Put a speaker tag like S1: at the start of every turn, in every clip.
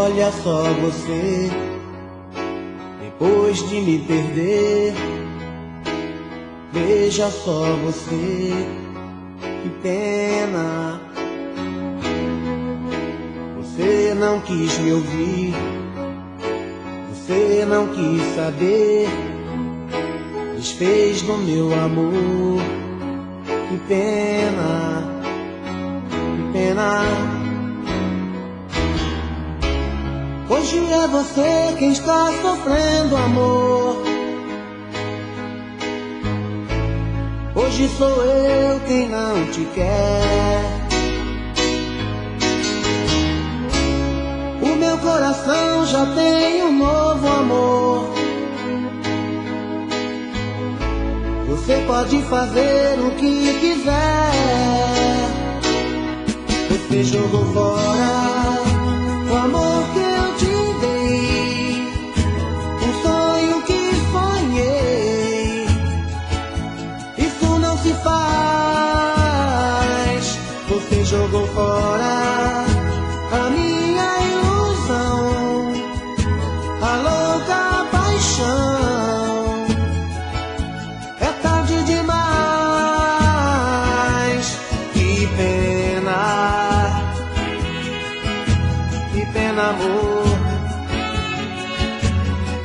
S1: Olha só você, depois de me perder. Veja só você, que pena. Você não quis me ouvir, você não quis saber, desfez do meu amor. Que pena, que pena. Hoje é você quem está sofrendo, amor. Hoje sou eu quem não te quer. O meu coração já tem um novo amor. Você pode fazer o que quiser. Você jogou fora o amor que eu te dei, um sonho que sonhei. Isso não se faz. Você jogou fora a minha ilusão, a louca paixão. É tarde demais. Que pena, que pena, amor.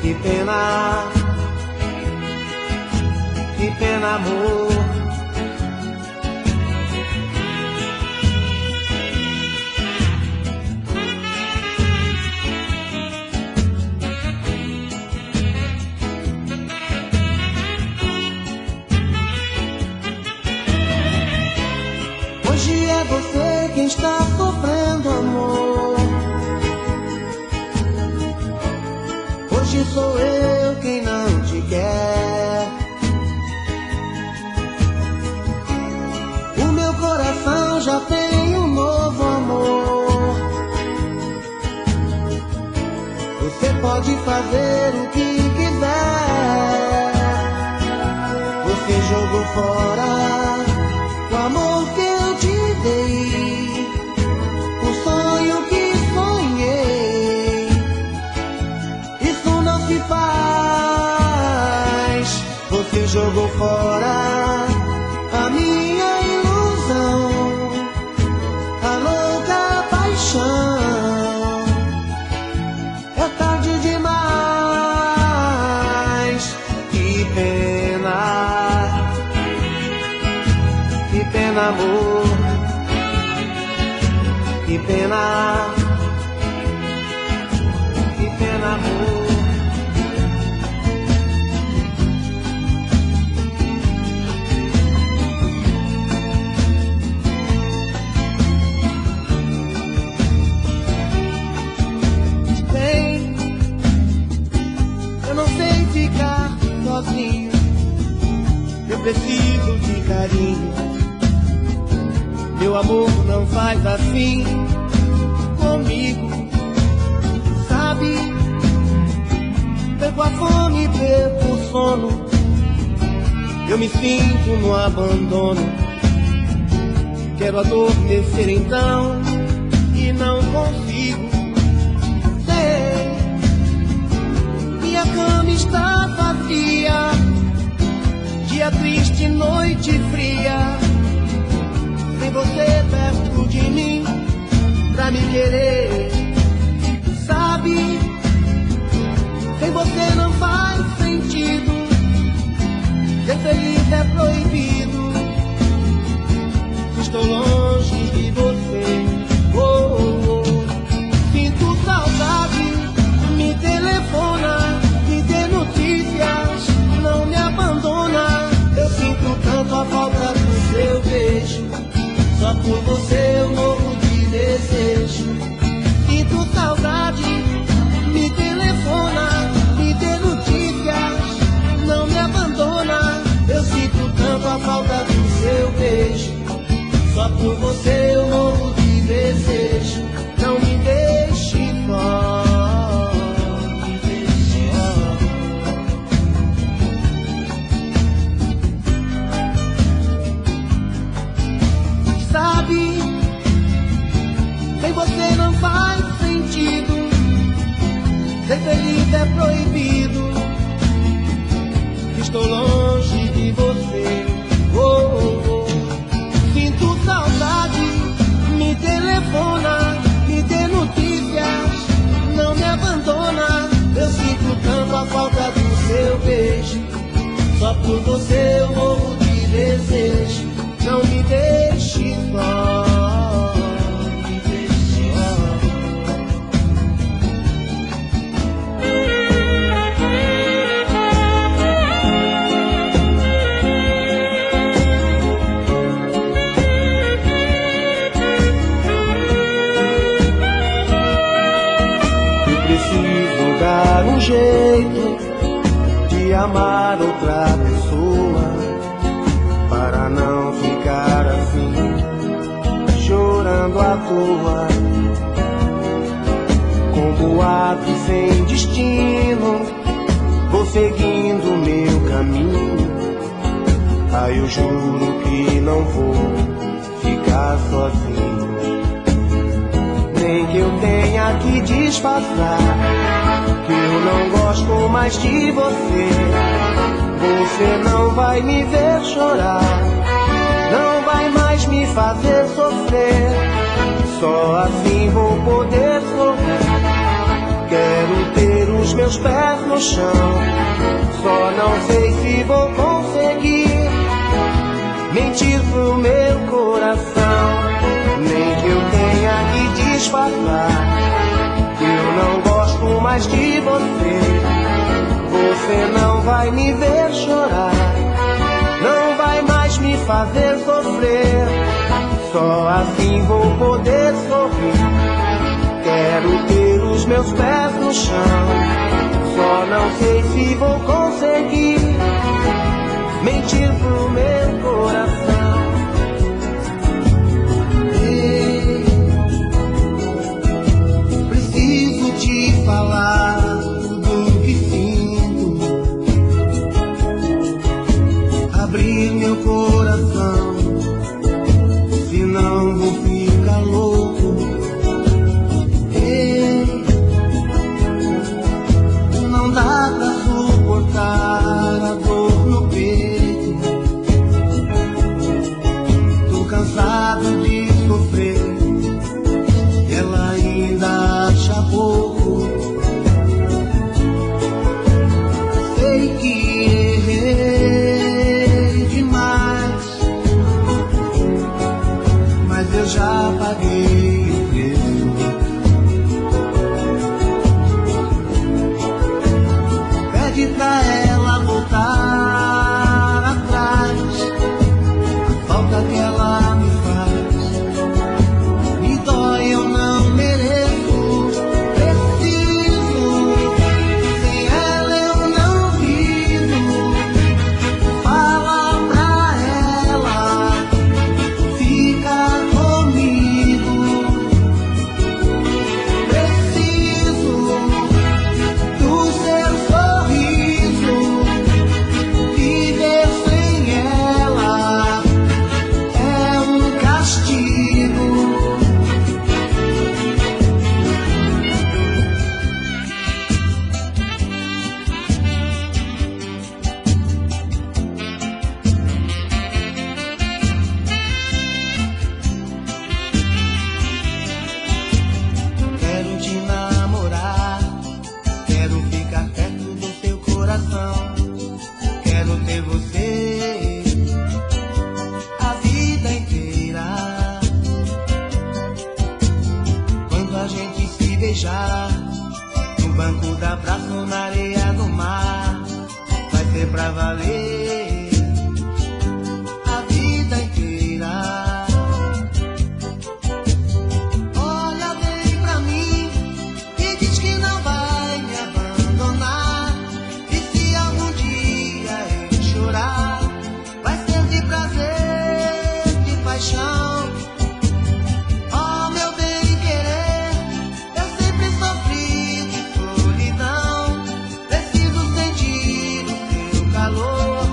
S1: Que pena, que pena, amor. Hoje é você quem está sofrendo, amor. Hoje sou eu quem não te quer. O meu coração já tem um novo amor. Você pode fazer o que quiser. Você jogou fora o amor que eu te dei, o sonho que sonhei. Isso não se faz. Você jogou fora a minha ilusão, a louca paixão. É tarde demais. Que pena, que pena, amor. Que pena, que pena, amor. Bem, eu não sei ficar sozinho. Eu preciso de carinho. Meu amor não faz assim comigo, sabe? Perco a fome, perco o sono. Eu me sinto no abandono. Quero adormecer então e não consigo. Sei, minha cama está vazia, dia triste, noite fria. Sem você perto de mim, pra me querer, sabe? Sem você não faz sentido. Ser feliz é proibido. Estou longe de você. Oh, oh, oh. Sinto saudade, me telefona, me dê notícias, não me abandona. Eu sinto tanto a falta do seu beijo. Só por você eu morro de desejo. Sinto saudade, me telefona, me dê notícias, não me abandona. Eu sinto tanto a falta do seu beijo. Só por tudo é proibido. Estou longe de você. Oh, oh, oh. Sinto saudade, me telefona, me dê notícias, não me abandona. Eu sinto tanto a falta do seu beijo. Só por você eu morro de desejo. Não me deixe só, me deixe só. Eu preciso dar um jeito de amar outra pessoa, para não ficar assim, chorando à toa, com boatos sem destino, vou seguindo meu caminho. Aí eu juro que não vou ficar sozinho, nem que eu tenha que disfarçar que eu não gosto mais de você. Você não vai me ver chorar, não vai mais me fazer sofrer. Só assim vou poder sorrir. Quero ter os meus pés no chão, só não sei se vou conseguir mentir pro meu coração. Nem que eu tenha que disfarçar que eu não gosto mais de você. Você não vai me ver chorar, não vai mais me fazer sofrer. Só assim vou poder sorrir. Quero ter os meus pés no chão, só não sei se vou conseguir mentir pro meu coração. Ei, preciso te falar tudo que sinto, abrir meu coração, senão vou ficar louco. Ei, não dá pra suportar a dor no peito. Tô cansado de sofrer, ela ainda acha pouco. Sei que errei demais, mas eu já paguei o preço. Pede pra ela voltar atrás, a falta que ela me faz me dói, eu não mereço. Preciso, sem ela eu não vivo. Fala pra ela, fica comigo. Preciso do seu sorriso, viver sem ela é um castigo. Quero te namorar, quero ficar perto do teu coração. Quero ter você a vida inteira. Quando a gente se beijar no banco da praça ou na areia do mar, vai ser pra valer a vida inteira. Olha bem pra mim e diz que não vai me abandonar. E se algum dia eu chorar, vai ser de prazer, de paixão. Oh, meu bem querer, eu sempre sofri de solidão. Preciso sentir o teu calor.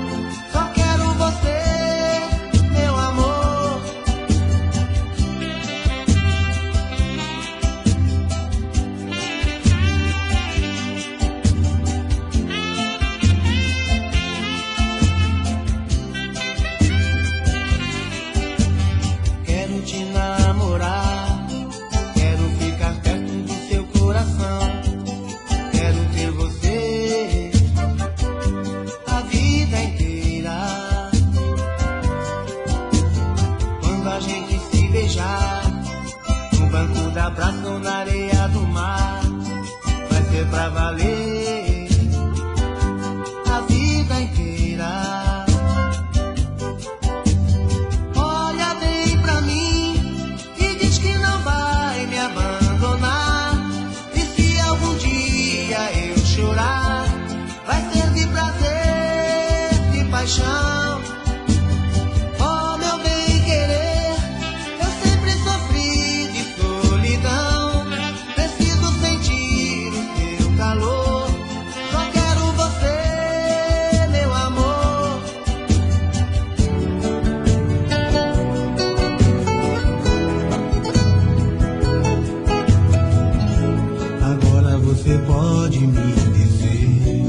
S1: você pode me dizer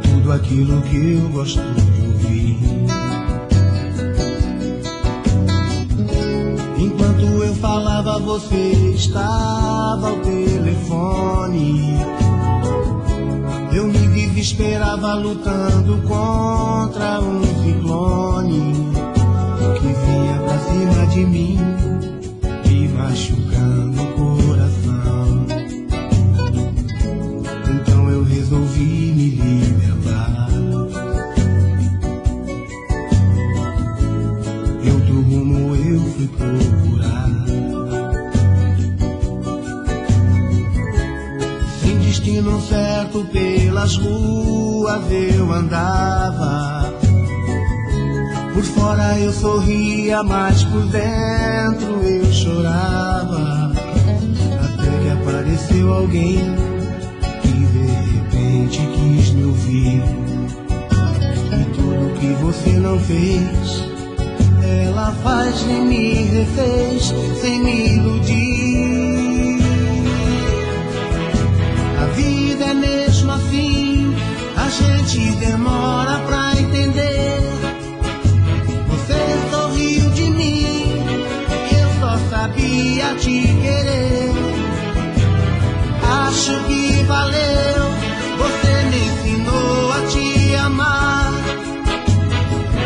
S1: tudo aquilo que eu gosto de ouvir. Enquanto eu falava, você estava ao telefone. Eu me desesperava lutando contra um ciclone que vinha pra cima de mim, me machucando o coração. Então eu resolvi me libertar. E outro rumo eu fui procurar. Sem destino certo pelas ruas eu andava. Por fora eu sorria, mas por dentro eu chorava. Até que apareceu alguém que de repente quis me ouvir. E tudo que você não fez, ela faz e me refez sem me iludir. A vida é mesmo assim, a gente demora pra entender. Você sorriu de mim, eu só sabia te querer. Acho que valeu, você me ensinou a te amar.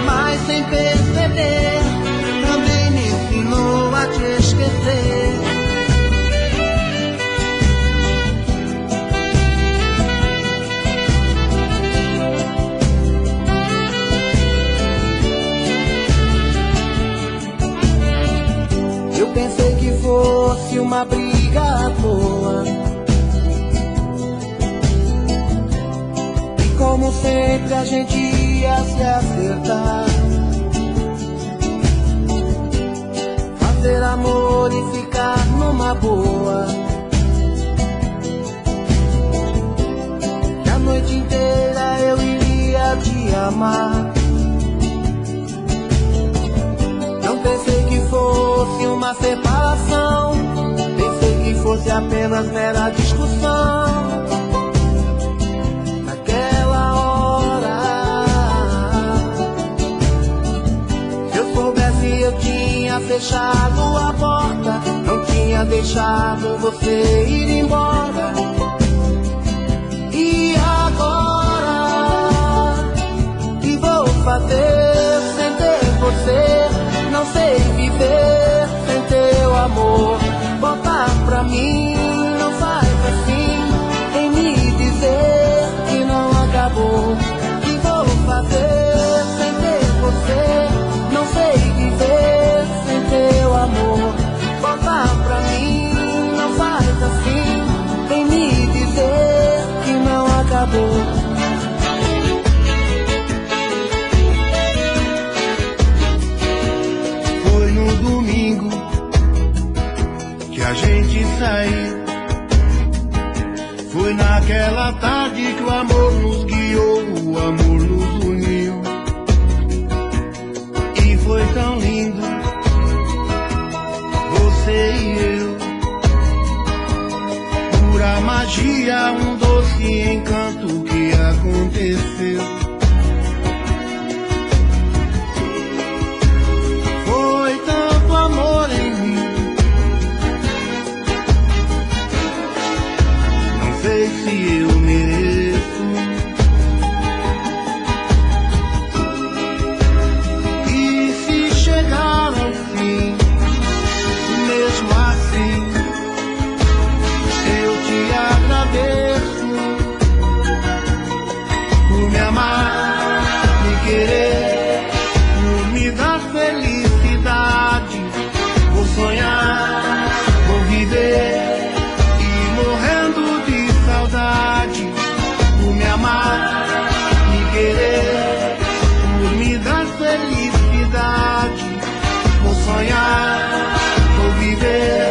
S1: Mas sem perceber, também me ensinou a te esquecer. Eu pensei que fosse uma briga à toa, e como sempre a gente ia se acertar, fazer amor e ficar numa boa, que a noite inteira eu iria te amar. Não pensei que fosse uma separação, pensei que fosse apenas mera discussão. Naquela hora, se eu soubesse eu tinha fechado a porta, não tinha deixado você ir embora. E agora, que vou fazer sem ter você? Não sei viver sem teu amor. Voltar pra mim, não faz assim, em me dizer que não acabou. Que vou fazer sem ter você? Não sei viver sem teu amor. Voltar pra mim, não faz assim, em me dizer que não acabou. Domingo que a gente saiu, foi naquela tarde que o amor nos guiou, o amor nos uniu. E foi tão lindo, você e eu, pura magia, um doce encanto que aconteceu. Amor em mim, não sei se eu mereço. E se chegar ao fim, mesmo assim, eu te agradeço por me amar, me querer, por me dar felicidade. Vou sonhar, vou viver e morrendo de saudade. Por me amar, me querer, por me dar felicidade. Vou sonhar, vou viver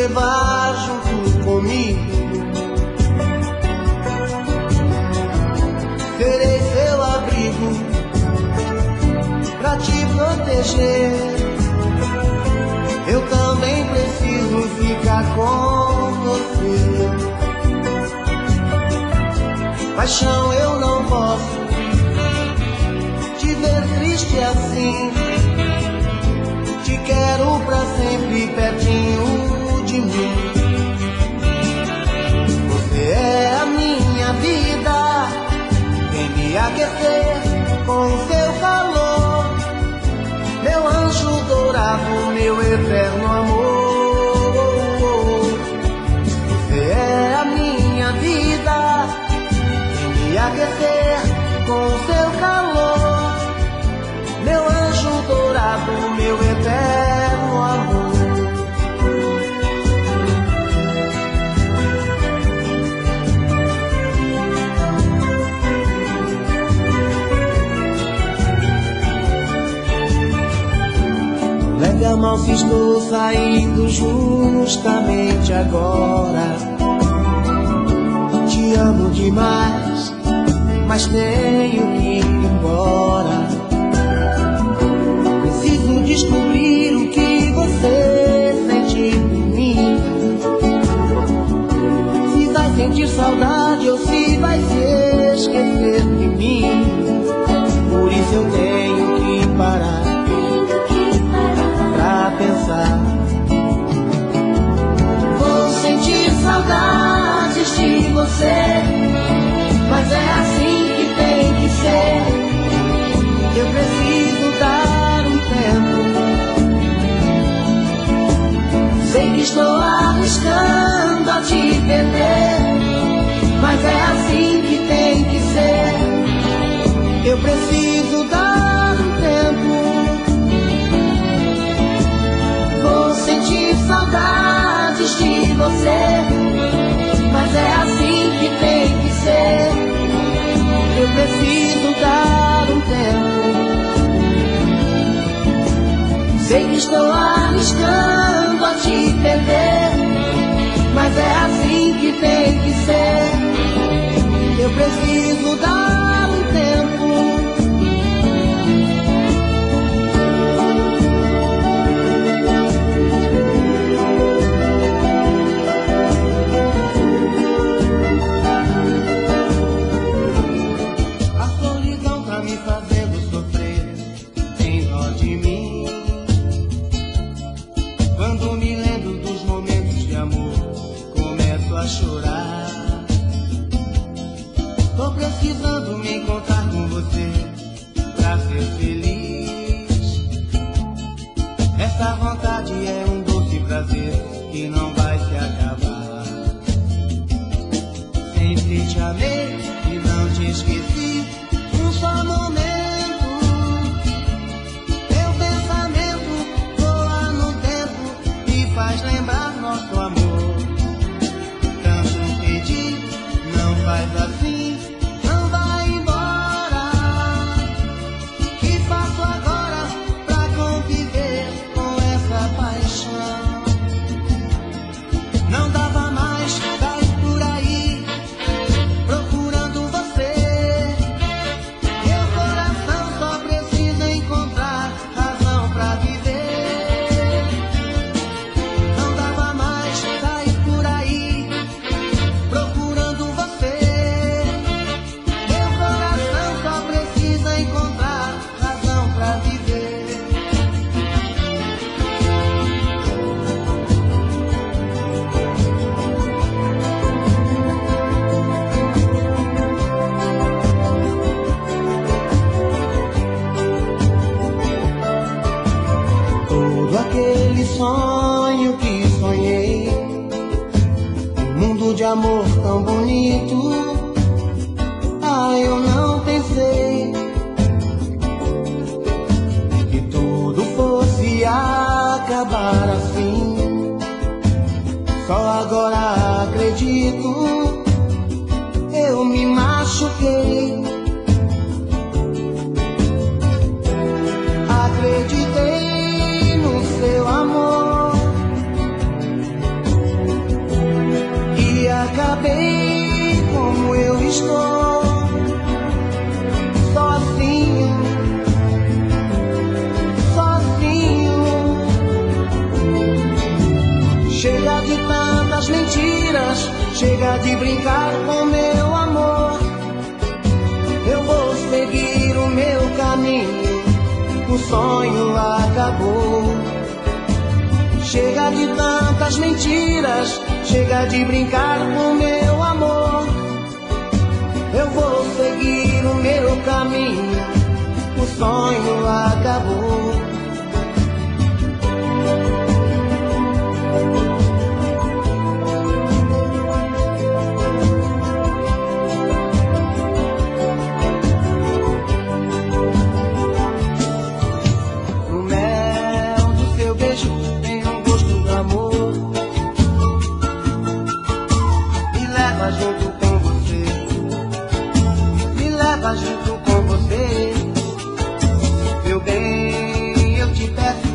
S1: levar junto comigo. Serei seu abrigo pra te proteger. Eu também preciso ficar com você. Paixão, eu não posso te ver triste assim. Te quero pra sempre pertinho de mim. Você é a minha vida, vem me aquecer com seu calor. Meu anjo dourado, meu eterno amor. Você é a minha vida, vem me aquecer com seu calor. Meu anjo dourado, meu eterno amor. Lega mal se estou saindo justamente agora. Te amo demais, mas tenho que ir embora. Preciso descobrir o que você sente por mim. Se vai sentir saudade ou se vai se esquecer de mim. Por isso eu tenho que parar pra pensar. Vou sentir saudades de você, mas é assim que tem que ser. Eu preciso dar um tempo. Sei que estou arriscando a te perder, mas é assim que tem que ser. Eu preciso dar um tempo. Vou sentir saudades de você, mas é assim que tem que ser. Eu preciso dar um tempo. Sei que estou arriscando a te perder, mas é assim que tem que ser. Eu preciso dar um tempo. Tô precisando me encontrar com você pra ser feliz. Essa vontade é um doce prazer que não vai se acabar. Sempre te amei e não te esqueci um só momento. Meu pensamento voa no tempo e faz lembrar nosso amor. Tanto pedir, não faz assim. Aquele sonho que sonhei, um mundo de amor tão bonito. Ah, eu não pensei que tudo fosse acabar assim. Só agora acredito, eu me machuquei. Acreditei no seu amor, Chega de tantas mentiras, chega de brincar com meu amor. Eu vou seguir o meu caminho, o sonho acabou. Chega de tantas mentiras, chega de brincar com meu amor. Eu vou seguir o meu caminho, o sonho acabou. No mel do seu beijo tem um gosto do amor. Me leva junto com você, me leva junto com você. Meu bem, eu te peço,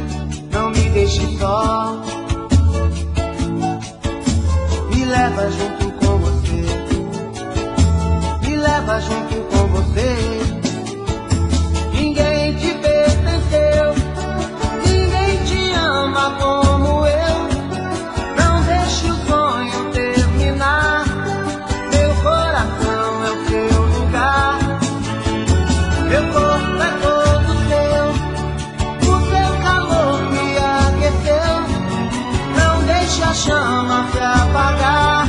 S1: não me deixe só. Me leva junto com você, me leva junto com você. Ninguém te pertenceu, ninguém te ama como eu. Não deixe o sonho terminar, meu coração é o seu lugar. Meu corpo é todo seu, o seu calor me aqueceu. Não deixe a chama se apagar,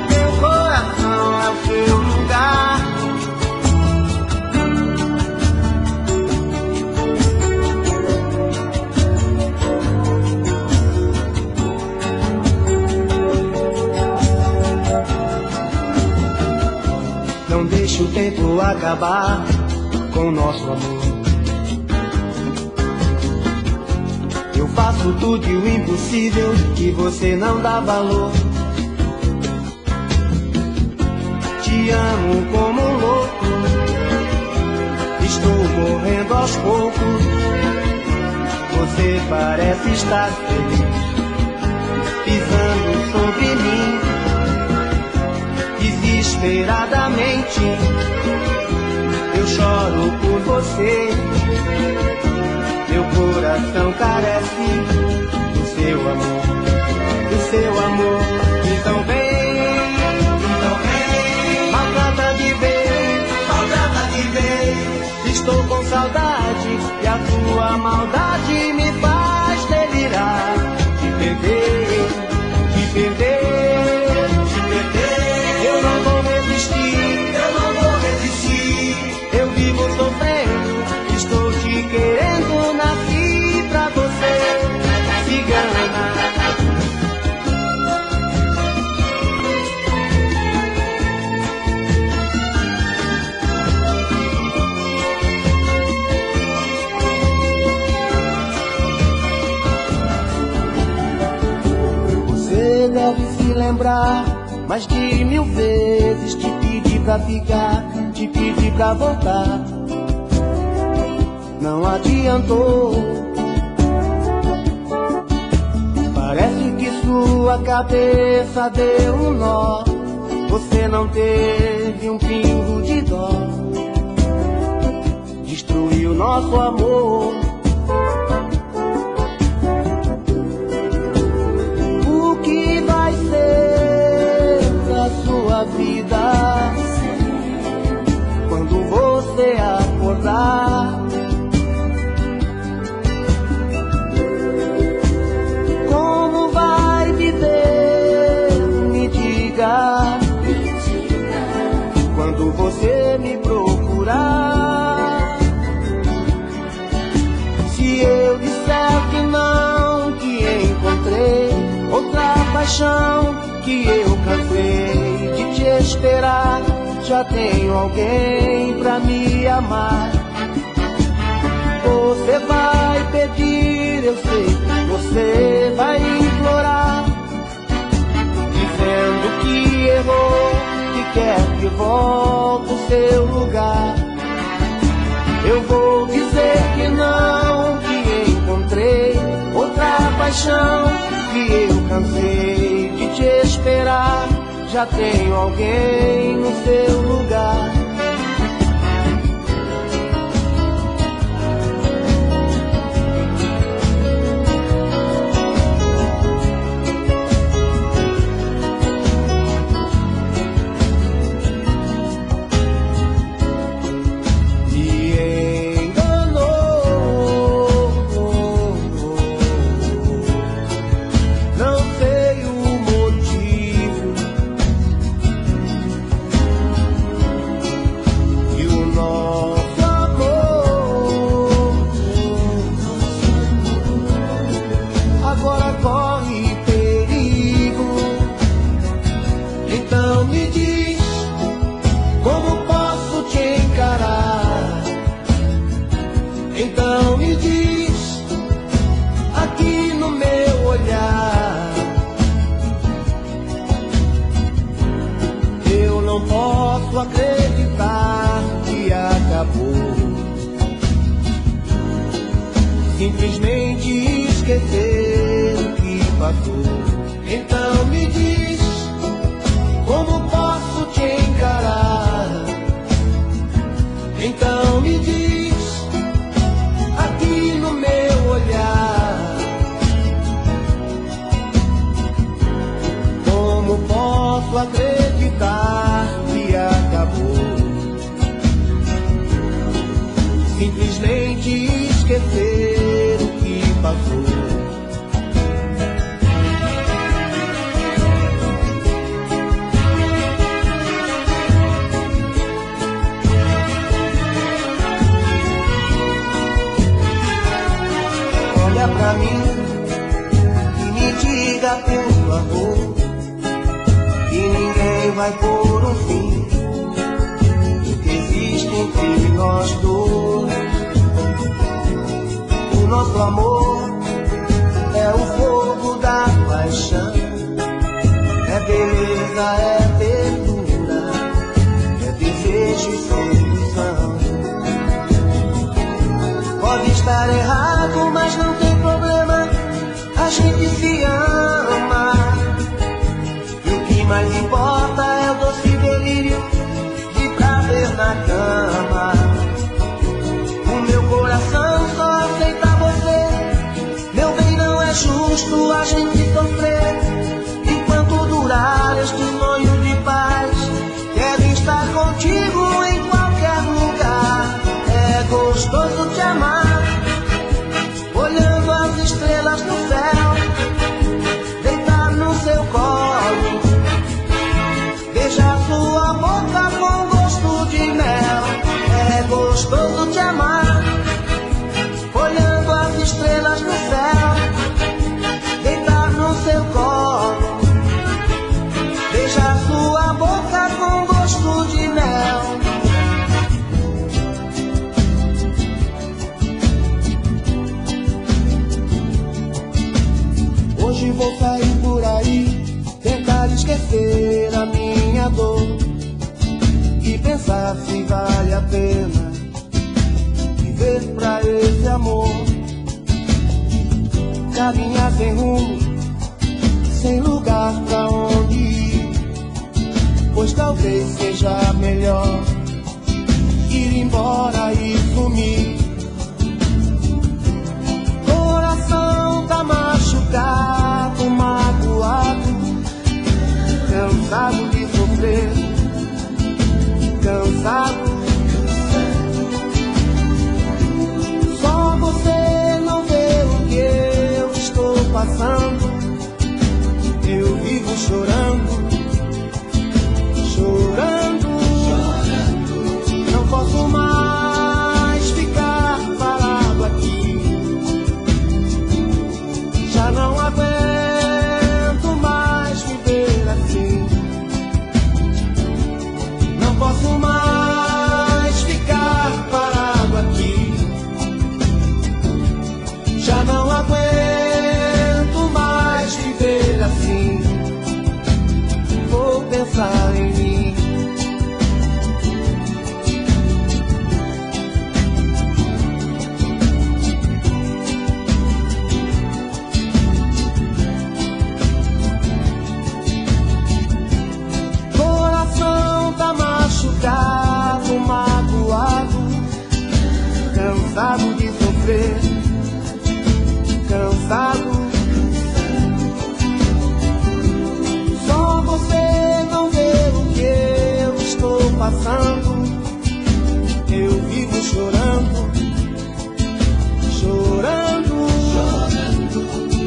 S1: meu coração é o seu lugar. Não deixe o tempo acabar com o nosso amor. Eu faço tudo e o impossível que você não dá valor. Te amo como um louco, estou morrendo aos poucos. Você parece estar feliz, pisando sobre mim. Desesperadamente eu choro por você. Meu coração carece do seu amor, do seu amor. Então vem, maltrata de vez, maltrata de vez. Estou com saudade e a tua maldade me faz delirar. Te perder, te perder, te perder. Eu não vou resistir, eu não vou resistir. Eu vivo sofrendo, estou te querendo, nasci pra você, cigana. Você deve se lembrar mais de 1000 vezes. Te pedi pra ficar, te pedi pra voltar, não adiantou. Parece que sua cabeça deu um nó. Você não teve um pingo de dó. Destruiu nosso amor. O que vai ser da sua vida quando você acordar? Como vai viver? Me diga. Quando você me procurar, se eu disser que não, que encontrei outra paixão, que eu cansei de te esperar, já tenho alguém pra me amar. Você vai pedir, eu sei, você vai implorar, dizendo que errou, que quer que volte ao seu lugar. Eu vou dizer que não, que encontrei outra paixão, que eu cansei de te esperar, já tenho alguém no seu lugar. passou. Então me diz, como posso te encarar? Então me diz, aqui no meu olhar, como posso acreditar que acabou? Simplesmente esquecer o que passou. Olha pra mim e me diga, por favor, que ninguém vai pôr um fim no que existe entre nós dois. O nosso amor é o fogo da paixão, é beleza, é ternura, é desejo e sedução. Pode estar errado, mas não tem problema, a gente se ama. E o que mais importa é o doce delírio de prazer na cama. O meu coração só aceita você, meu bem, não é justo a gente sofrer. Enquanto durar este sonho de paz, quero estar contigo em qualquer lugar. É gostoso te amar, olhando as estrelas no céu, deitar no seu colo, beijar sua boca com gosto de mel. É gostoso te amar, olhando as estrelas no céu, deitar no seu colo, beijar sua boca com gosto de mel. Hoje vou sair por aí, tentar esquecer a minha dor e pensar se vale a pena viver pra esse amor. Caminhar sem rumo, sem lugar pra onde ir, pois talvez seja melhor ir embora e sumir. Coração tá machucado, magoado, cansado de sofrer, cansado. Só você não vê o que eu estou passando. Eu vivo chorando, chorando, não posso mais ficar parado aqui. Já não aguento mais viver assim. Não posso mais ficar parado aqui. Já não aguento mais viver assim. Vou pensar em mim. Coração tá machucado, magoado, cansado de sofrer, cansado. Só você não vê o que eu estou passando. Eu vivo chorando, chorando,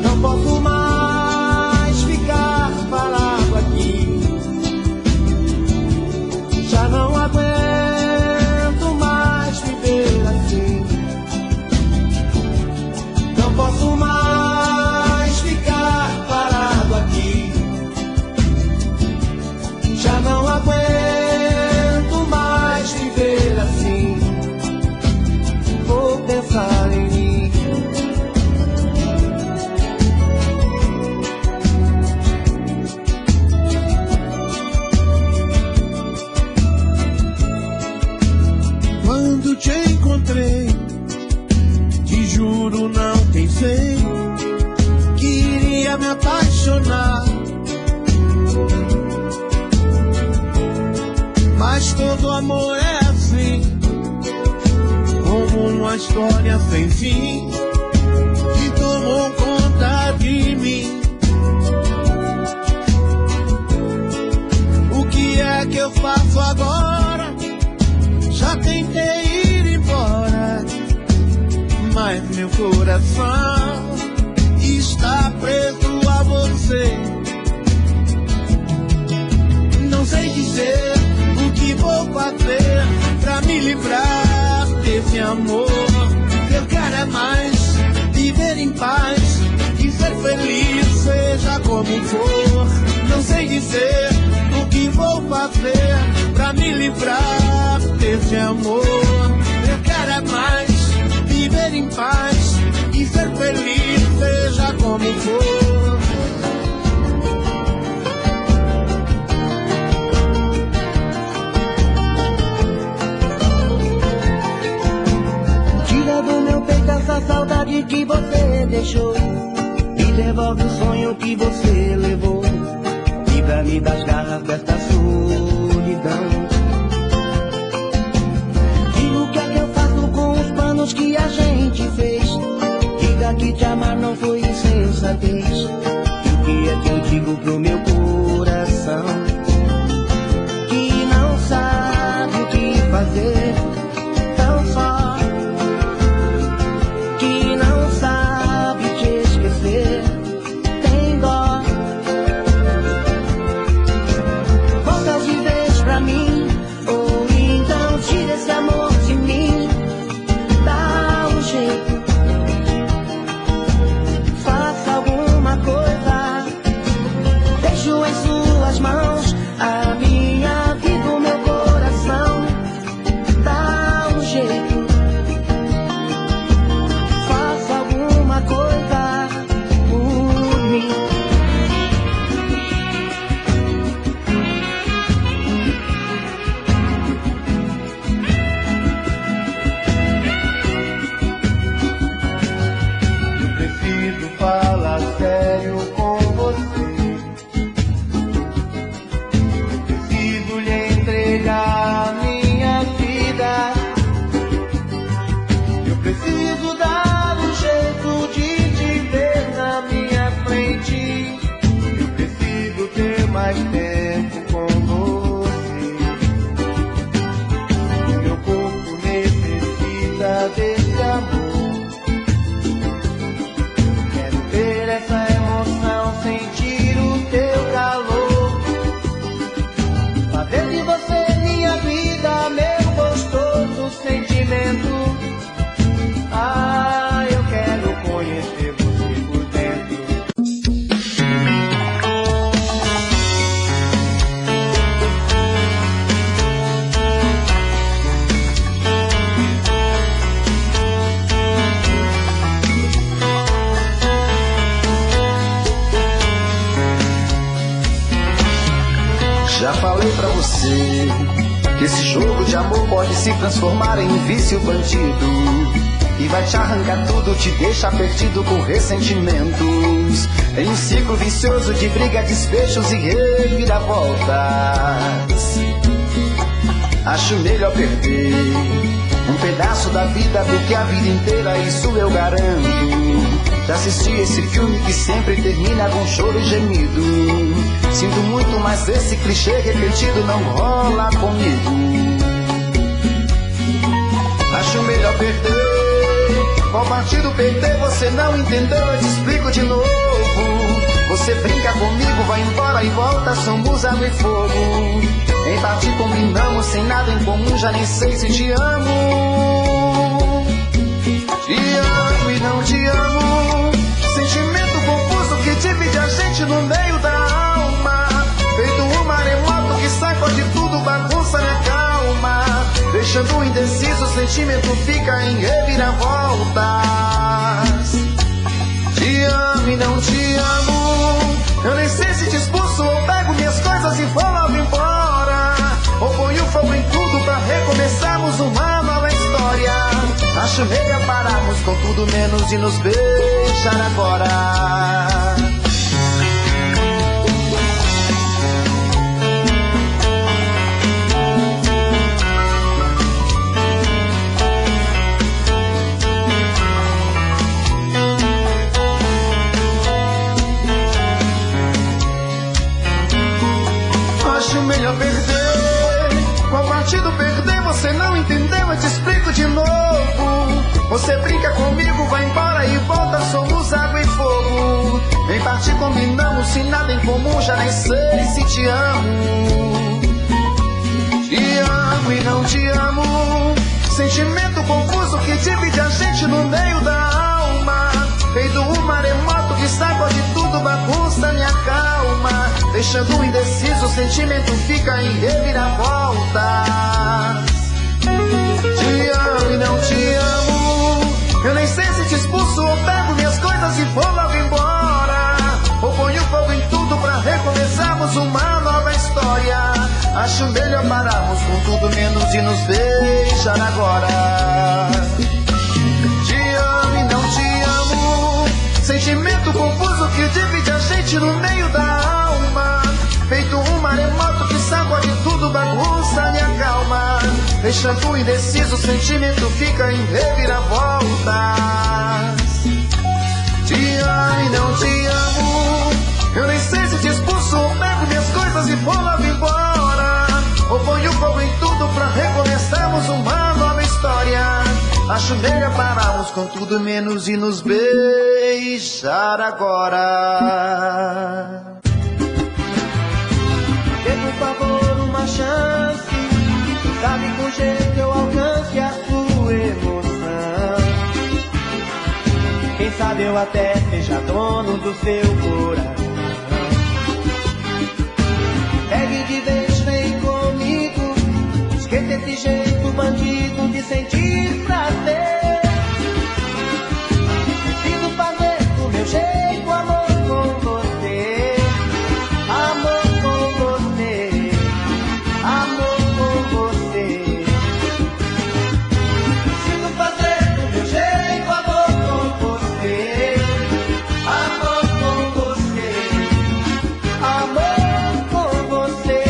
S1: não posso mais ficar parado aqui. Já não aguento mais viver assim. Não posso mais ficar parado aqui. Já não aguento mais queria me apaixonar, mas todo amor é assim, como uma história sem fim, que tomou conta de mim. O que é que eu faço agora? Já tentei ir embora, mas meu coração está preso a você. Não sei dizer o que vou fazer pra me livrar desse amor. Eu quero é mais viver em paz e ser feliz, seja como for. Não sei dizer o que vou fazer pra me livrar desse amor. Eu quero é mais viver em paz e ser feliz, seja como for.
S2: Tira do meu peito essa saudade que você deixou, me devolve o sonho que você levou, livra-me das garras desta solidão. E o que é que eu faço com os planos que a gente fez? Diga que te amar não foi insensatez. E o que é que eu digo pro meu coração, que não sabe o que fazer, tão só, que não sabe te esquecer, tem dó. Volta de vez pra mim, ou então tira esse amor de mim. Dá um jeito, faça alguma coisa, deixo em suas mãos a minha vida, o meu coração. Dá um jeito, faça alguma coisa por mim.
S1: Preciso falar sério com você. Preciso lhe entregar minha vida. Eu preciso dar um jeito de te ver na minha frente. Eu preciso ter mais tempo com você. O meu corpo necessita desse amor. Quero ter essa emoção, sentir o teu calor, fazer de você minha vida, meu gostoso sentimento. Ah, eu quero conhecer você por dentro.
S3: Já falei pra você que esse jogo de amor pode se transformar em um vício bandido, e vai te arrancar tudo, te deixar perdido com ressentimentos, em um ciclo vicioso de briga, desfechos e reviravoltas. Acho melhor perder um pedaço da vida do que a vida inteira, isso eu garanto. Já assisti esse filme que sempre termina com choro e gemido. Sinto muito, mas esse clichê repetido não rola comigo. Acho melhor perder. Qual partido perder você não entendeu, eu te explico de novo. Você brinca comigo, vai embora e volta, somos água e fogo. Em partir combinamos, sem nada em comum, já nem sei se te amo. Te amo e não te amo, sentimento confuso que divide a gente no meio da alma. Feito um maremoto que sacode tudo, bagunça minha calma. Deixando indeciso, o sentimento fica em reviravoltas. Te amo e não te amo, eu nem sei se te expulso ou pego minhas coisas e vou logo embora, ou ponho fogo em tudo pra recomeçarmos uma nova história. Acho melhor pararmos com tudo menos de nos beijar agora. partido perder, você não entendeu, eu te explico de novo. Você brinca comigo, vai embora e volta, somos água e fogo. Em parte combinamos, se nada em comum, já nem sei se te amo. Te amo e não te amo, sentimento confuso que divide a gente no meio da alma. Feito um maremoto que sacode tudo, bagunça minha calma. Deixando indeciso, o sentimento fica em reviravolta. Te amo e não te amo, eu nem sei se te expulso ou pego minhas coisas e vou logo embora. Ou ponho fogo em tudo pra recomeçarmos uma nova história. Acho melhor pararmos com tudo menos de nos beijar agora. Te amo e não te amo, sentimento confuso que divide a gente no meio da alma. Feito um maremoto que sacode tudo, bagunça minha calma. Deixando indeciso, o sentimento fica em reviravoltas. Te amo e não te amo, eu nem sei se te expulso ou pego minhas coisas e vou logo embora. Ou ponho fogo em tudo pra recomeçarmos uma nova história. Acho melhor pararmos com tudo menos e nos beijar agora.
S2: Dê por favor uma chance, sabe com jeito eu alcance a sua emoção. Quem sabe eu até seja dono do seu coração. Pegue de vez, vem comigo, esqueça esse jeito bandido de sentir prazer. Preciso fazer do meu jeito amor com você. Amor com você, amor com você. Preciso fazer do meu jeito amor com você. Amor com você, amor com você.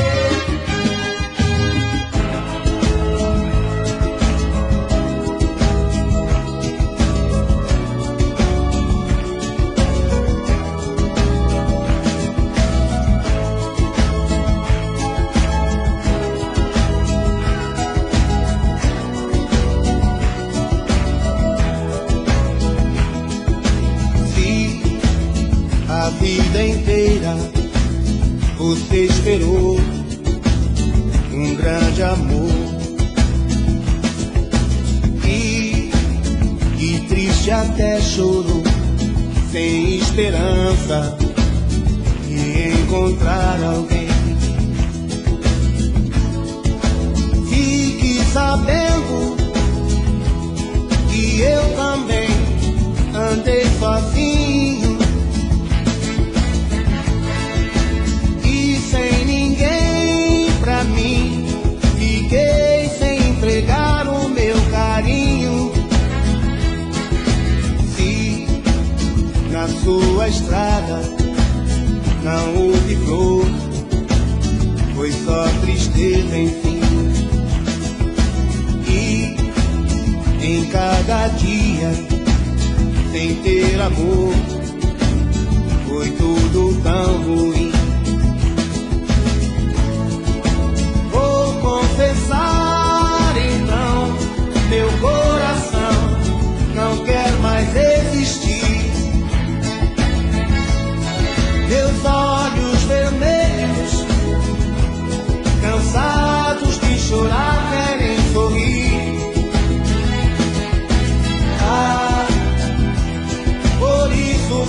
S1: A vida inteira você esperou um grande amor. E triste até chorou, sem esperança de encontrar alguém. Fique sabendo que eu também andei sozinho. Sem ninguém pra mim, fiquei sem entregar o meu carinho. Se na sua estrada não houve flor, foi só tristeza enfim. E em cada dia, sem ter amor, foi tudo tão ruim. Confessar então, meu coração não quer mais existir. Meus olhos vermelhos, cansados de chorar, querem sorrir. Ah, por isso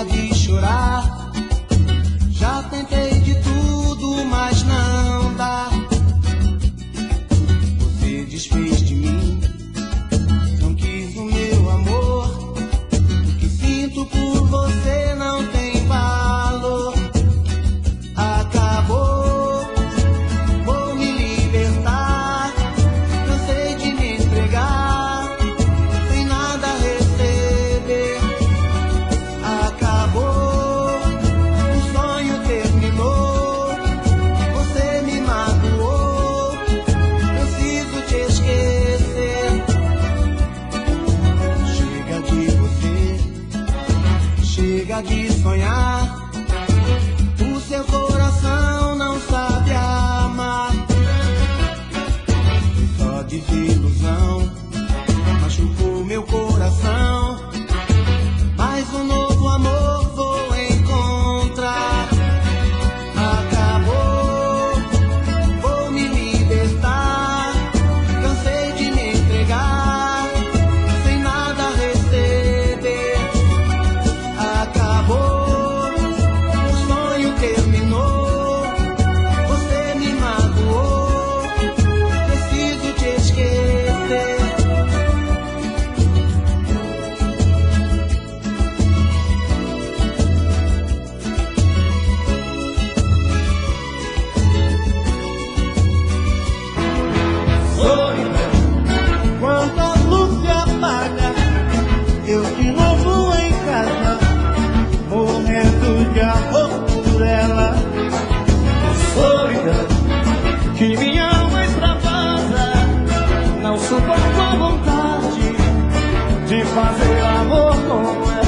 S2: Chega de chorar. Já tentei de tudo, mas não dá. Você desfez de mim, não quis o meu amor. O que sinto por você não tem valor. Acabou, vou me libertar. Cansei de me entregar, sem nada receber. Acabou, o sonho terminou. Você me magoou, preciso te esquecer. Chega de você, chega de sonhar. O seu coração não sabe amar. Só desilusão machucou meu coração. Mas um novo amor vou encontrar. Acabou, vou me libertar. Cansei de me entregar, sem nada receber. Acabou, o sonho terminou. Você me magoou, preciso te esquecer.
S1: Quando a luz se apaga, eu de novo em casa, morrendo de amor por ela. Solidão que minha alma extravasa, não suporto a vontade de fazer amor com ela.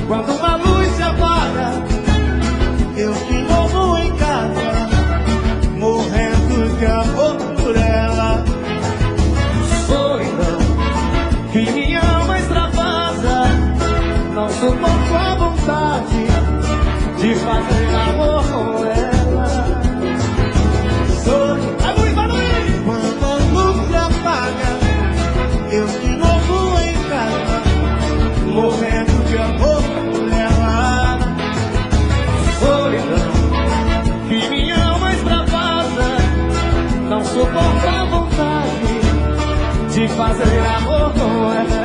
S1: Quando a luz se apaga, eu de novo em casa, morrendo de amor por ela. Solidão que minha alma extravasa, não suporto a vontade de fazer amor com ela. Solidão. Quando a luz se apaga, eu de novo em casa, morrendo de amor por ela. Solidão que minha alma extravasa, não suporta a vontade de fazer amor com ela.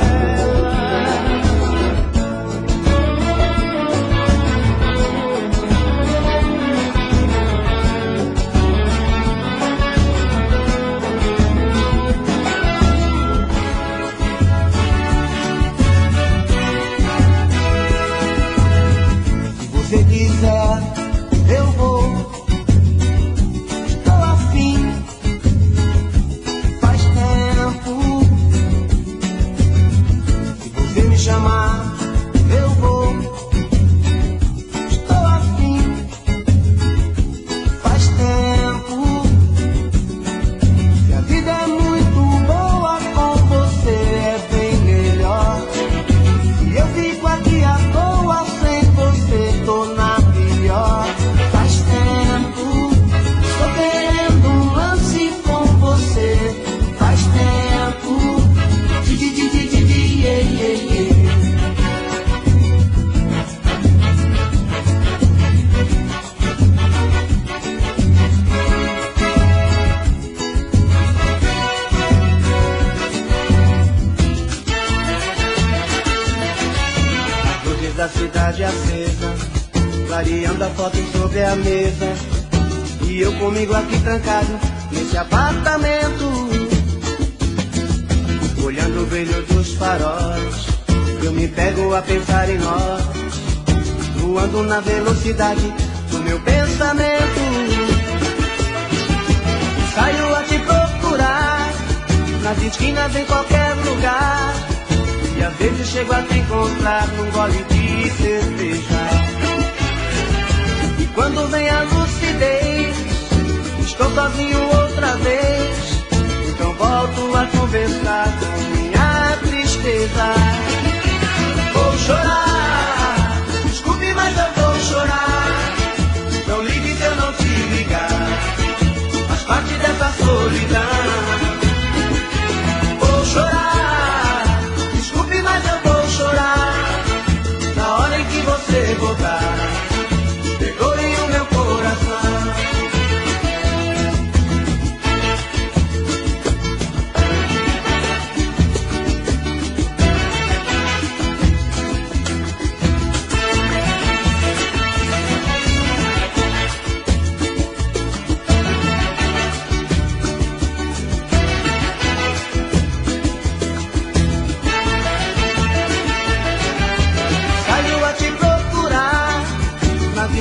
S2: Se você quiser, eu vou. Estou afim, faz tempo. Se você me chamar, eu vou. Estou afim, faz tempo. Se a vida é muito boa, com você é bem melhor. E eu fico aqui à toa sem você, tô na pior. Faz tempo, estou querendo um lance com você. Faz tempo, yeah, yeah, yeah. As luzes da cidade acesa, clareando a foto sobre a mesa. E eu comigo aqui trancado nesse apartamento, olhando o brilho dos faróis. Eu me pego a pensar em nós, voando na velocidade do meu pensamento. Saio a te procurar, nas esquinas em qualquer lugar. E às vezes chego a te encontrar num gole de cerveja. E quando vem a lucidez, estou sozinho outra vez. Então volto a conversar com minha tristeza. Vou chorar, desculpe, mas eu vou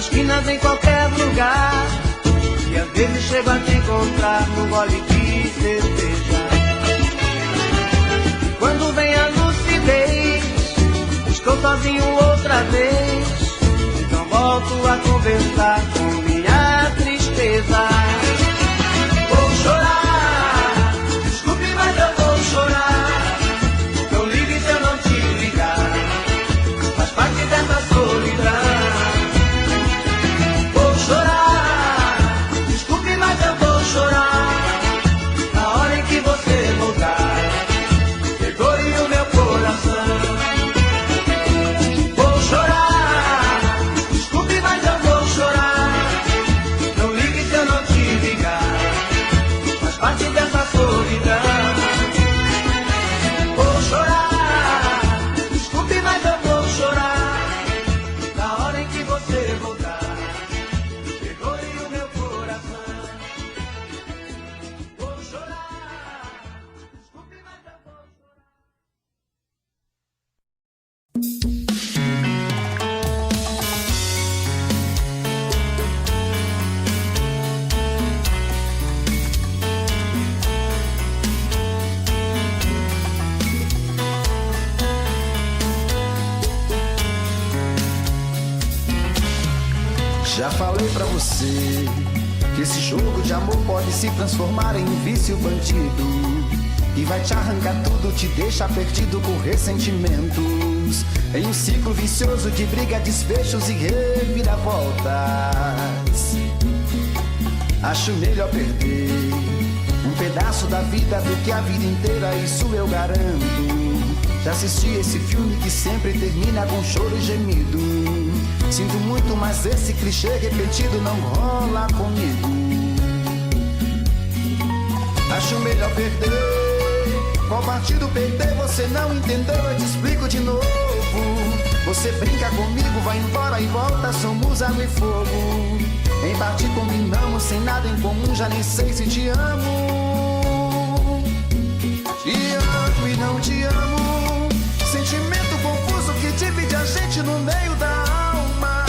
S2: esquinas, em qualquer lugar. E às vezes chego a te encontrar num gole de cerveja. E quando vem a lucidez, estou sozinho outra vez. Então volto a conversar com minha tristeza. Vou chorar, desculpe, mas eu vou chorar. Não ligue se eu não te ligar, faz parte dessa solidão. Vou chorar, desculpe, mas eu vou chorar. Na hora em que você voltar, perdoe o meu coração. Vou chorar, desculpe, mas eu vou chorar. Não ligue se eu não te ligar, faz parte dessa solidão. Vou chorar, desculpe, mas eu vou chorar. Na hora em que você voltar, perdoe o meu coração. Vou chorar, desculpe, mas eu vou chorar.
S3: Já falei pra você que esse jogo de amor pode se transformar em um vício bandido, e vai te arrancar tudo, te deixar perdido com ressentimentos, em um ciclo vicioso de briga, desfechos e reviravoltas. Acho melhor perder um pedaço da vida do que a vida inteira, isso eu garanto. Já assisti esse filme que sempre termina com choro e gemido. Sinto muito, mas esse clichê repetido não rola comigo. Acho melhor perder. Qual partido perder? Você não entendeu, eu te explico de novo. Você brinca comigo, vai embora e volta, somos água e fogo. Em parte combinamos, sem nada em comum, já nem sei se te amo. Te amo e não te amo. Sentimento confuso que divide a gente no meio da alma.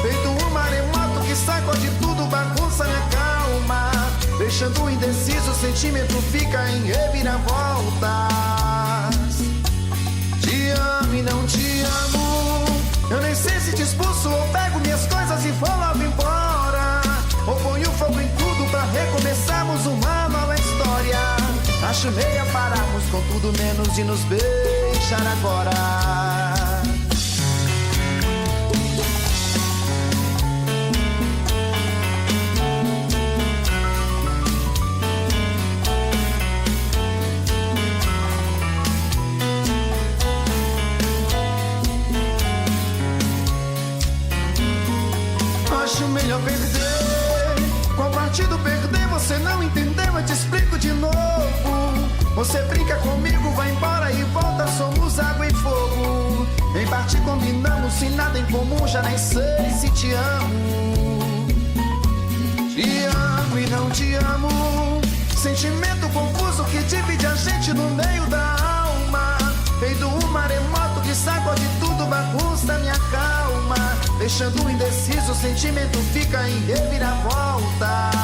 S3: Feito um maremoto que sacode tudo, bagunça minha calma. Deixando indeciso, o sentimento fica em reviravoltas. Te amo e não te amo. Eu nem sei se te expulso ou pego minhas coisas e vou logo embora, ou ponho fogo em tudo pra recomeçarmos uma nova história. Acho meia pararmos com tudo menos de nos beijar agora. Acho melhor perder. Qual partido perder? Você não entendeu, eu te explico de novo. Você brinca comigo, vai embora e volta, somos água e fogo. Em parte combinamos, sem nada em comum, já nem sei se te amo. Te amo e não te amo. Sentimento confuso que divide a gente no meio da alma. Feito um maremoto que sacode tudo, bagunça minha calma. Deixando indeciso, o sentimento fica em reviravoltas.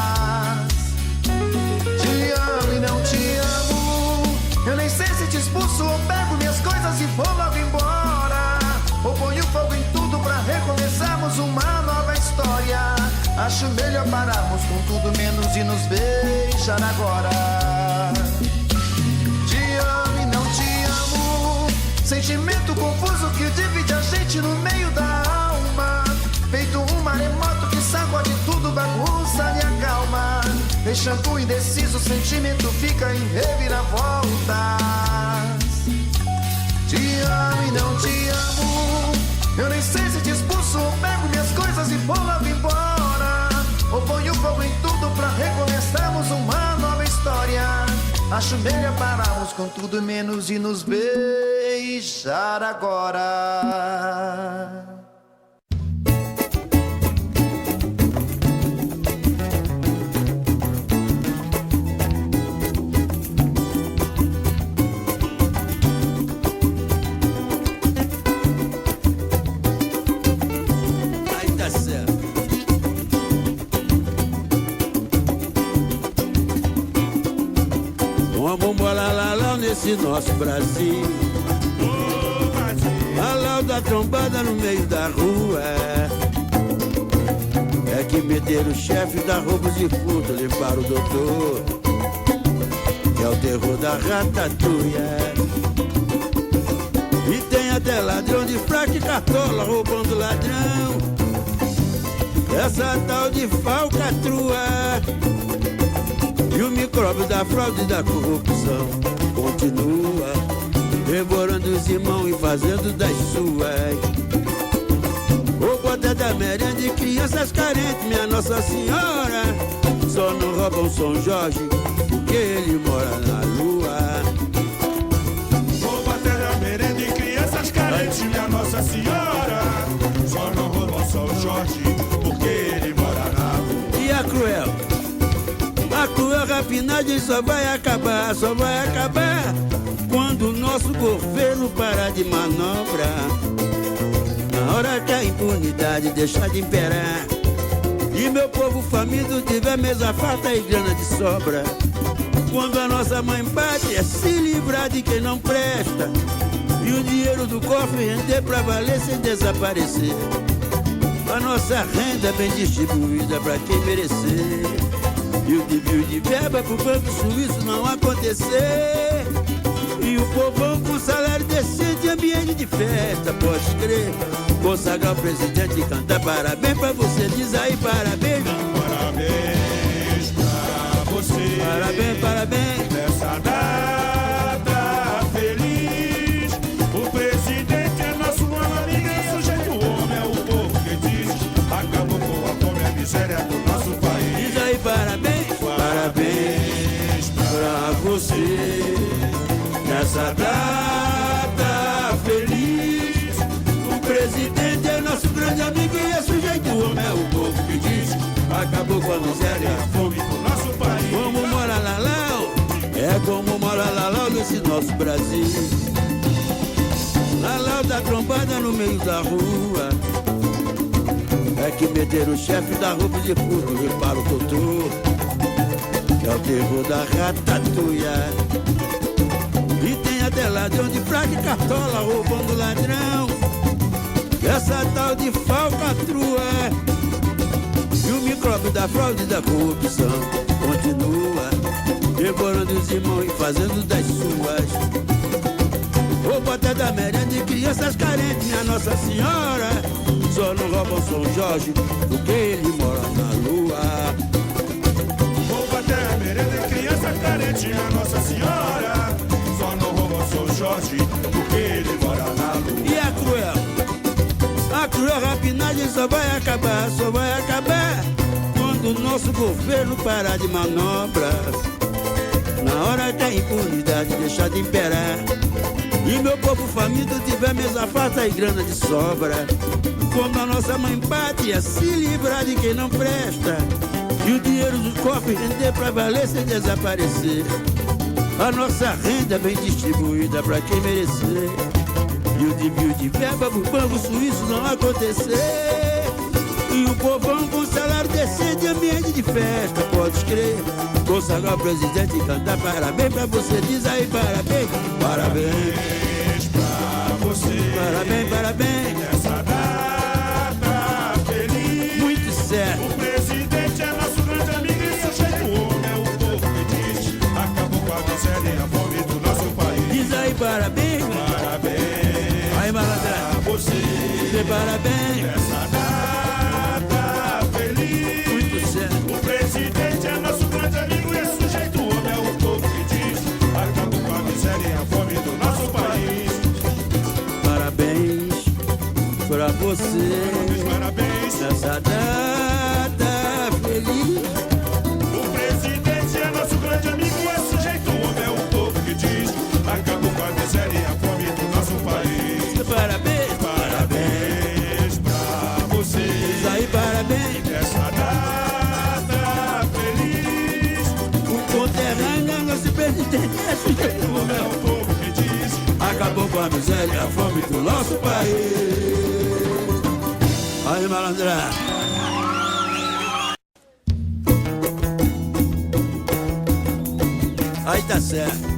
S3: Te amo e não te amo. Eu nem sei se te expulso ou pego minhas coisas e vou logo embora, ou ponho fogo em tudo pra recomeçarmos uma nova história. Acho melhor pararmos com tudo menos de nos beijar agora. Te amo e não te amo. Sentimento confuso que divide a gente no meio da alma. Feito um maremoto que sacode tudo, bagunça minha calma. Deixando indeciso, o sentimento fica em reviravoltas. Te amo e não te amo. Eu nem sei se te expulso ou pego minhas coisas e vou logo embora, ou ponho fogo em tudo pra recomeçarmos uma nova história. Acho melhor pararmos com tudo menos de nos beijar agora.
S4: Aí tá certo. desse nosso Brasil. A Lau da trombada no meio da rua. É que meteram o chefe da roubos e furto, levaram o doutor, que é o terror da ratatouille. E tem até ladrão de fraca e cartola roubando ladrão. Essa tal de falcatrua. E o micróbio da fraude e da corrupção continua devorando os irmãos e fazendo das suas. O poder da merenda de crianças carentes, minha Nossa Senhora. Só não roubam São Jorge porque ele mora na lua.
S5: O poder da merenda de crianças carentes, minha Nossa Senhora. Só não roubam São Jorge porque ele mora na lua.
S4: E a cruel? A cruel rapinagem só vai acabar quando o nosso governo parar de manobra. Na hora que a impunidade deixar de imperar e meu povo faminto tiver mesa farta e grana de sobra. Quando a nossa mãe bate é se livrar de quem não presta e o dinheiro do cofre render pra valer sem desaparecer. A nossa renda bem distribuída pra quem merecer e o desvio de verba pro banco suíço não acontecer. E o povão com salário decente e ambiente de festa, pode crer. Consagrar o presidente e cantar parabéns pra você. Diz aí parabéns.
S5: Parabéns pra você.
S4: Parabéns, parabéns.
S5: Nessa data feliz. O presidente é nosso amigo, é sujeito, o homem é o povo que diz. Acabou com a fome e a miséria do nosso país.
S4: Diz aí parabéns. Parabéns pra você. Nessa data feliz, o presidente é nosso grande amigo e é sujeito, o homem é o povo que diz. Acabou com a miséria, a fome
S5: do nosso país.
S4: Como mora Lalau, é como mora Lalau nesse nosso Brasil. Lalau da trombada no meio da rua. É que meteram o chefe da roupa de furto, repara o doutor, que é o terror da ratatouille. E tem até ladrão de fraca e cartola roubando ladrão. Essa tal de falcatrua. E o micróbio da fraude e da corrupção continua devorando os irmãos e fazendo das suas. O poder da merenda de crianças carentes, minha Nossa Senhora. Só não roubam São Jorge porque ele mora na lua.
S5: O poder da merenda de crianças carentes, minha Nossa Senhora. Só não roubam São Jorge porque ele mora na lua.
S4: E a cruel? A cruel rapinagem só vai acabar quando o nosso governo parar de manobras. Na hora que a impunidade deixar de imperar e meu povo faminto tiver mesa farta e grana de sobra. Quando a nossa mãe bate é se livrar de quem não presta e o dinheiro do cofre render pra valer sem desaparecer. A nossa renda bem distribuída pra quem merecer e o desvio de verba pro banco suíço não acontecer. E o povão com salário decente e ambiente de festa, pode crer. Consagrar o presidente e cantar parabéns pra você. Diz aí parabéns. Parabéns
S5: pra você.
S4: Parabéns, parabéns.
S5: Nessa data feliz.
S4: Muito certo.
S5: O presidente é nosso grande amigo e sujeito, o homem é o povo que diz. Acabou com a miséria e a fome do nosso país.
S4: Diz aí parabéns.
S5: Parabéns.
S4: Aí malandra.
S5: Pra você.
S4: Diz parabéns.
S5: Nessa data feliz.
S4: Muito certo.
S5: O presidente é nosso grande amigo e é sujeito, o homem é o povo que diz. Acabou com a miséria e a fome do nosso país.
S4: Parabéns pra você.
S5: Parabéns.
S4: Nessa data feliz.
S5: O presidente é nosso grande amigo e é sujeito, o homem é o povo que diz. Acabou com a miséria e a fome do nosso país.
S4: Parabéns.
S5: Parabéns pra você.
S4: Diz aí parabéns.
S5: Nessa data feliz.
S4: O conterrâneo nosso presidente é sujeito,
S5: O homem é o povo que diz.
S4: acabou com a miséria e a fome do nosso país. Aí malandra. Aí tá certo.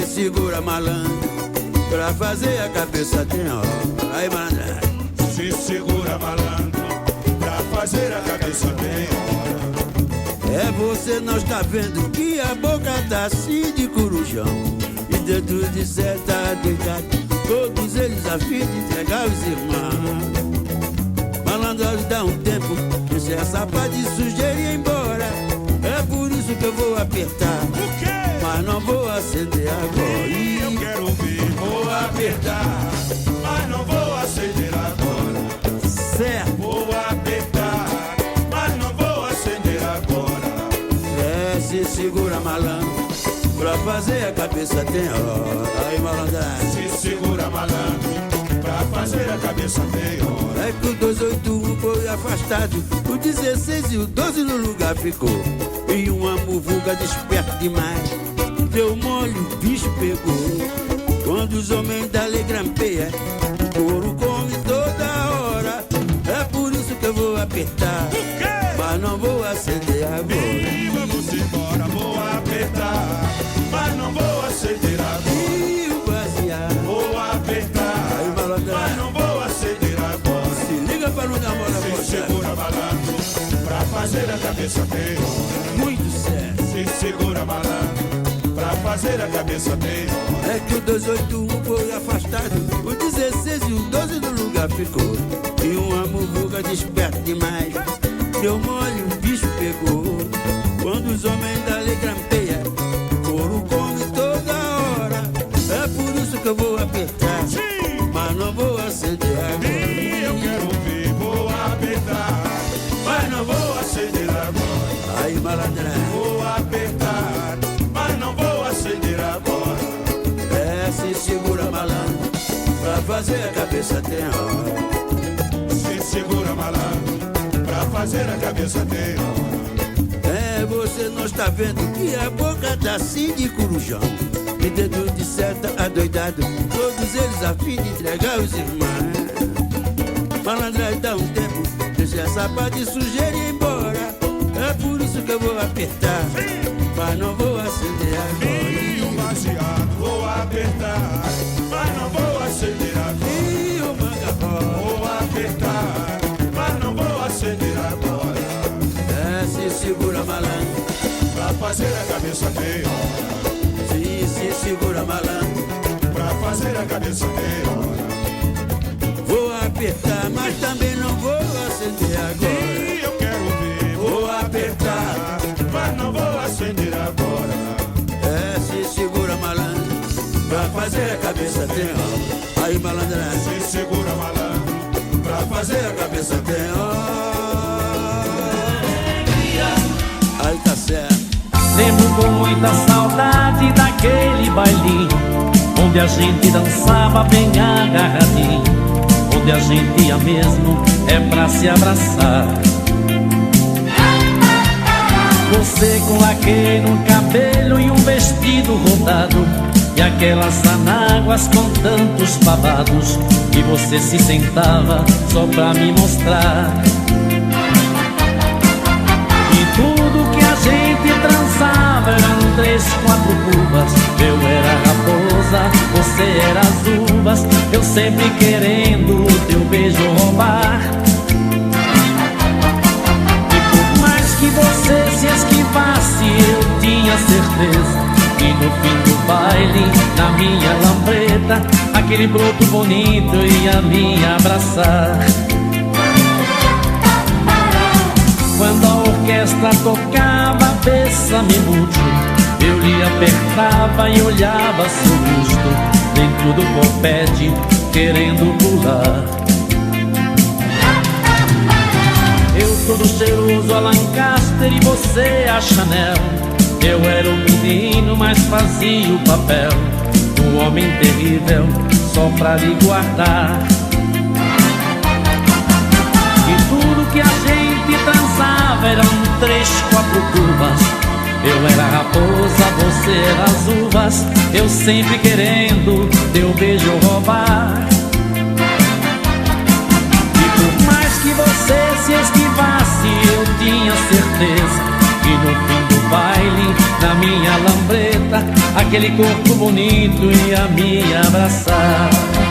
S4: Se segura, malandro, pra fazer a cabeça tem hora. Aí, malandro.
S5: Se segura, malandro, pra fazer a cabeça tem hora.
S4: É, você não está vendo que a boca tá assim de corujão e dentro de certa deitado, todos eles a fim de entregar os irmãos. Malandro, dá um tempo, deixa essa pá de sujeira ir embora. É por isso que eu vou apertar,
S5: O quê?
S4: mas não vou acender agora.
S5: E eu quero ver, vou apertar, mas não vou acender agora.
S4: Certo.
S5: Vou apertar, mas não vou acender agora.
S4: É, se segura, malandro, pra fazer a cabeça tem hora. Aí, malandragem.
S5: Se segura, malandro, pra fazer a cabeça tem hora.
S4: É que o 281 foi afastado, o 16 e o 12 no lugar ficou. E uma muvuga desperta demais, deu mole, o bicho pegou. Quando os homens da lei grampeia, o couro come toda hora. É por isso que eu vou apertar,
S5: O quê?
S4: mas não vou acender agora.
S5: E vamos embora, vou apertar, mas não vou acender agora.
S4: E o baseado,
S5: Vou apertar,
S4: aí,
S5: mas
S4: malandragem,
S5: não vou acender agora.
S4: se liga pra não dar mola
S5: Se
S4: pra você.
S5: segura, malandro, pra fazer a cabeça tem hora.
S4: Muito sério.
S5: Se segura, malandro, pra fazer a cabeça tem hora.
S4: É que o 281 foi afastado, o 16 e o 12 no lugar ficou. E uma muvuga desperta demais, deu mole, o bicho pegou. Quando os homens da lei grampeia, couro come toda hora. É por isso que eu vou apertar,
S5: Sim,
S4: mas não vou acender agora.
S5: e eu quero ver, vou apertar, mas não vou acender agora.
S4: Aí, malandrão,
S5: Vou apertar, mas não vou acender agora.
S4: é, se segura, malandro, pra fazer a cabeça tem hora.
S5: Se segura, malandro, pra fazer a cabeça tem hora.
S4: É, você não está vendo que a boca tá assim de corujão e dentro de certa adoidado, todos eles a fim de entregar os irmãos. Malandragem, dá um tempo, deixa essa pá de sujeira ir embora. É por isso que eu vou apertar, mas não vou acender
S5: E o
S4: agora.
S5: baseado, vou apertar, mas não vou acender agora.
S4: E o manga rosa,
S5: Vou apertar, mas não vou acender agora.
S4: é, se segura, malandro,
S5: Pra fazer a cabeça tem hora.
S4: se segura, malandro.
S5: Pra fazer a cabeça tem hora.
S4: Vou apertar, mas também não vou acender agora.
S5: E eu quero ver, vou apertar, mas não vou acender agora.
S4: É, se segura, malandro, pra fazer a cabeça tem hora. Aí, malandragem,
S5: Se segura, malandro, pra
S4: fazer a cabeça tem hora. Aí tá certo.
S6: Lembro com muita saudade daquele bailinho onde a gente dançava bem agarradinho, onde a gente ia mesmo é pra se abraçar. Você com laque no cabelo e um vestido rodado, e aquelas anáguas com tantos babados, e você se sentava só pra me mostrar. E tudo que a gente transava eram 3, 4 curvas. Eu era a raposa, você era as uvas, eu sempre querendo o teu beijo roubar. E por mais que você se esquivasse, eu tinha certeza que no fim do baile, na minha lambreta, aquele broto bonito ia me abraçar. Quando a orquestra tocava Bésame Mucho, eu lhe apertava e olhava seu rosto dentro do copete, querendo pular. Eu todo cheiroso a Lancaster e você a Chanel. Eu era o menino, mas fazia o papel do homem terrível só pra lhe guardar. E tudo que a gente transava eram 3, 4 curvas. Eu era a raposa, você era as uvas, eu sempre querendo teu beijo roubar. E por mais que você se esquivasse, eu tinha certeza que no fim do baile, na minha lambreta, aquele corpo bonito ia me abraçar.